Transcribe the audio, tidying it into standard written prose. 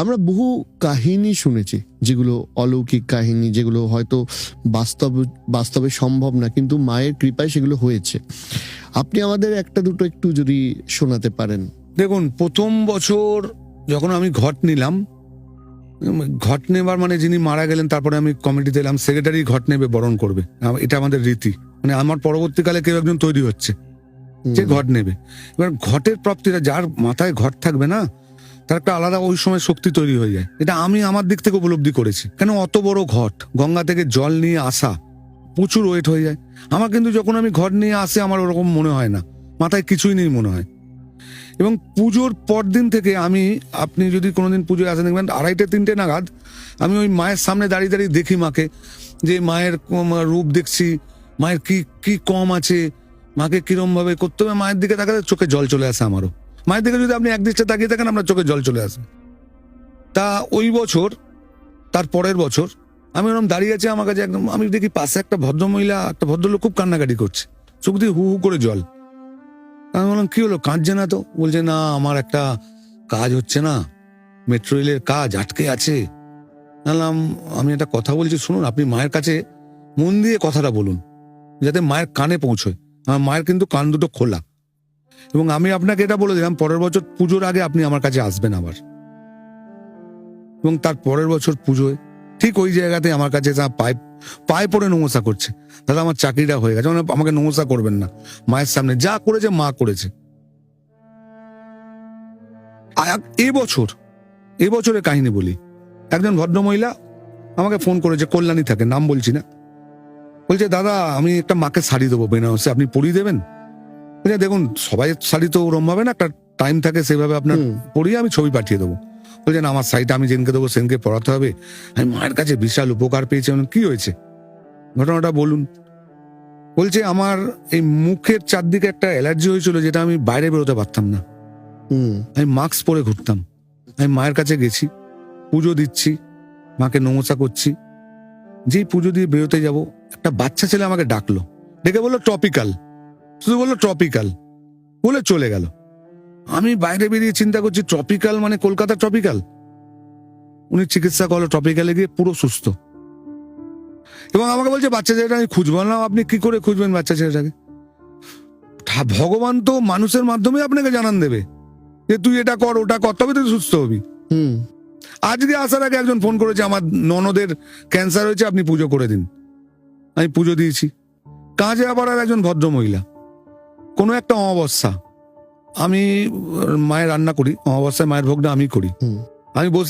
আমরা বহু কাহিনী শুনেছি, যেগুলো অলৌকিক কাহিনী, যেগুলো হয়তো বাস্তবে সম্ভব না, কিন্তু মায়ের কৃপায় সেগুলো হয়েছে। আপনি আমাদের একটা দুটো একটু যদি শোনাতে পারেন। দেখুন, প্রথম বছর যখন আমি ঘট নিলাম, ঘট নেবার মানে যিনি মারা গেলেন তারপরে আমি কমিটিতে এলাম, সেক্রেটারি ঘট নেবে, বরণ করবে, এটা আমাদের রীতি। মানে আমার পরবর্তীকালে কেউ একজন তৈরি হচ্ছে যে ঘট নেবে। এবার ঘটের প্রাপ্তিটা, যার মাথায় ঘট থাকবে না, তার একটা আলাদা ওই সময় শক্তি তৈরি হয়ে যায়। এটা আমি আমার দিক থেকে উপলব্ধি করেছি। কেন অত বড় ঘট, গঙ্গা থেকে জল নিয়ে আসা, প্রচুর ওয়েট হয়ে যায়। আমার কিন্তু যখন আমি ঘট নিয়ে আসি আমার ওরকম মনে হয় না, মাথায় কিছুই নেই মনে হয়। এবং পুজোর পর দিন থেকে আপনি যদি কোনোদিন পুজোয় আসেন, দেখবেন 2:30-3টে নাগাদ আমি ওই মায়ের সামনে দাঁড়িয়ে দাঁড়িয়ে দেখি মাকে, যে মায়ের রূপ দেখছি, মায়ের কি কি কম আছে, মাকে কিরম ভাবে করতে হবে। মায়ের দিকে তাকাতে চোখে জল চলে আসে আমারও। মায়ের দিকে যদি আপনি একদৃষ্টে তাকিয়ে থাকেন, আপনার চোখে জল চলে আসে। তা ওই বছর, তার পরের বছর আমি ওরকম দাঁড়িয়ে আছি, আমার কাছে একদম, আমি দেখি পাশে একটা ভদ্রমহিলা, একটা ভদ্রলোক খুব কান্নাকাটি করছে, চোখ দিয়ে হু হু করে জল। আমি বললাম, কি হলো, কাঁদছে না তো? বলছে, না, আমার একটা কাজ হচ্ছে না, মেট্রো রেলের কাজ আটকে আছে। বললাম, আমি একটা কথা বলছি, শুনুন, আপনি মায়ের কাছে মন দিয়ে কথাটা বলুন, যাতে মায়ের কানে পৌঁছয়। আমার মায়ের কিন্তু কান দুটো খোলা, এবং আমি আপনাকে এটা বলে দিলাম, পরের বছর পুজোর আগে আপনি আমার কাছে আসবেন আবার। এবং তার পরের বছর পুজোয় ঠিক ওই জায়গাতে আমার কাছে পায়ে পড়ে নমস্কার করছে, দাদা আমার চাকরিটা হয়ে গেছে, মানে আমাকে নমস্কার করবেন না, মায়ের সামনে যা করেছে মা করেছে। এবছরের কাহিনী বলি। একজন ভদ্রমহিলা আমাকে ফোন করেছে, কল্যাণী থাকে, নাম বলছি না। বলছে, দাদা আমি একটা মাকে শাড়ি দেবো বেনারসে, আপনি পরিয়ে দেবেন? বলছে, দেখুন, সবাই শাড়ি তো ওরম ভাবে না, একটা টাইম থাকে, সেভাবে আপনার পরিয়ে আমি ছবি পাঠিয়ে দেবো। বলছে, না, আমার শাড়িটা আমি যেনকে দেবো সেনকে পড়াতে হবে। আমি মায়ের কাছে বিশাল উপকার পেয়েছি। কি হয়েছে, ঘটনাটা বলুন। বলছে, আমার এই মুখের চারদিকে একটা অ্যালার্জি হয়েছিল, যেটা আমি বাইরে বেরোতে পারতাম না। আমি মাস্ক পরে ঘুরতাম। আমি মায়ের কাছে গেছি, পুজো দিচ্ছি, মাকে নমস্কার করছি। যেই পুজো দিয়ে বেরোতে যাব, একটা বাচ্চা ছেলে আমাকে ডাকলো, ডেকে বললো ট্রপিক্যাল, শুধু বললো ট্রপিক্যাল, বলে চলে গেল। আমি বাইরে বেরিয়ে চিন্তা করছি, ট্রপিক্যাল মানে কলকাতা ট্রপিক্যাল। উনি চিকিৎসা করলো, ট্রপিক্যালে গিয়ে পুরো সুস্থ। এবং আমাকে বলছে, বাচ্চা ছেলেটা আমি খুঁজবো। না, আপনি কি করে খুঁজবেন বাচ্চা ছেলেটাকে? ভগবান তো মানুষের মাধ্যমে আপনাকে জানান দেবে যে তুই এটা কর, ওটা কর, তবে তুই সুস্থ হবি। আজকে আসার আগে একজন ফোন করেছে, আমার ননদের ক্যান্সার হয়েছে, আপনি পুজো করে দিন। আমি পুজো দিয়েছি। কাজে আবার আর একজন ভদ্রমহিলা, কোনো একটা অমাবস্যা, আমি মায়ের রান্না করি, অমাবস্যায় মায়ের ভোগটা আমি করি। আমি বসে